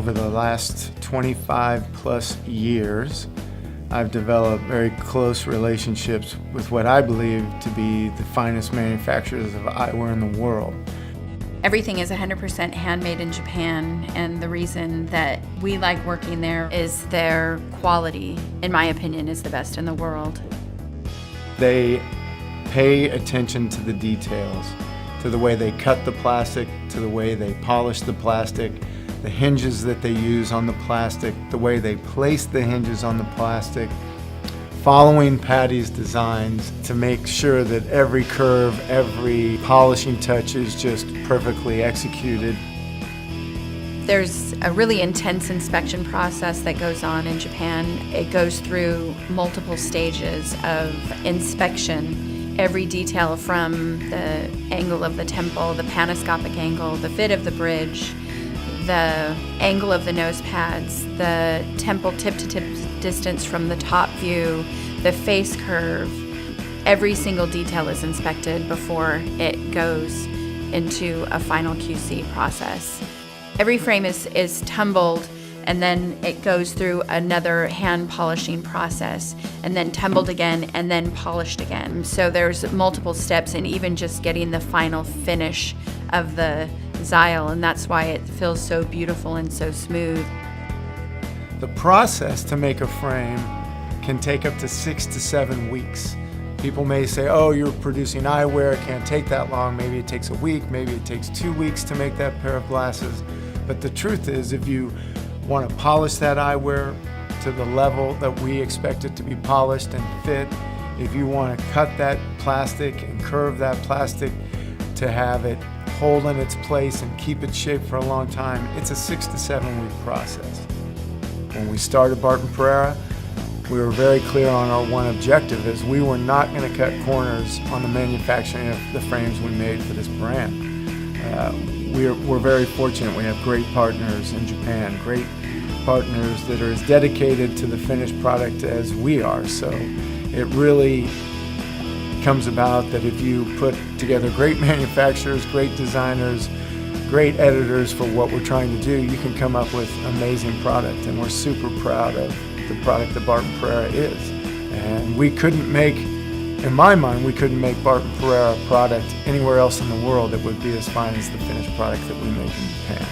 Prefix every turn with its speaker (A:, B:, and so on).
A: over the last 25 plus years, I've developed very close relationships with what I believe to be the finest manufacturers of eyewear in the world.
B: Everything is 100% handmade in Japan, and the reason that we like working there is their quality, in my opinion, is the best in the world.
A: They pay attention to the details, to the way they cut the plastic, to the way they polish the plastic, the hinges that they use on the plastic, the way they place the hinges on the plastic, following Patty's designs to make sure that every curve, every polishing touch is just perfectly executed.
B: There's a really intense inspection process that goes on in Japan. It goes through multiple stages of inspection. Every detail from the angle of the temple, the panoscopic angle, the fit of the bridge, the angle of the nose pads, the temple tip-to-tip distance from the top view, the face curve. Every single detail is inspected before it goes into a final QC process. Every frame is tumbled, and then it goes through another hand polishing process, and then tumbled again, and then polished again. So there's multiple steps in even just getting the final finish of the Xyle, and that's why it feels so beautiful and so smooth.
A: The process to make a frame can take up to 6 to 7 weeks. People may say, oh, you're producing eyewear, it can't take that long. Maybe it takes a week, maybe it takes 2 weeks to make that pair of glasses. But the truth is, if you want to polish that eyewear to the level that we expect it to be polished and fit, if you want to cut that plastic and curve that plastic to have it hold in its place and keep its shape for a long time, it's a 6 to 7 week process. When we started Barton Perreira, we were very clear on our one objective, is we were not going to cut corners on the manufacturing of the frames we made for this brand. We're very fortunate. We have great partners in Japan, great partners that are as dedicated to the finished product as we are. So it really comes about that if you put together great manufacturers, great designers, great editors for what we're trying to do, you can come up with amazing product. And we're super proud of the product that Barton Perreira is. And we couldn't make, in my mind, we couldn't make Barton Perreira product anywhere else in the world that would be as fine as the finished product that we make in Japan.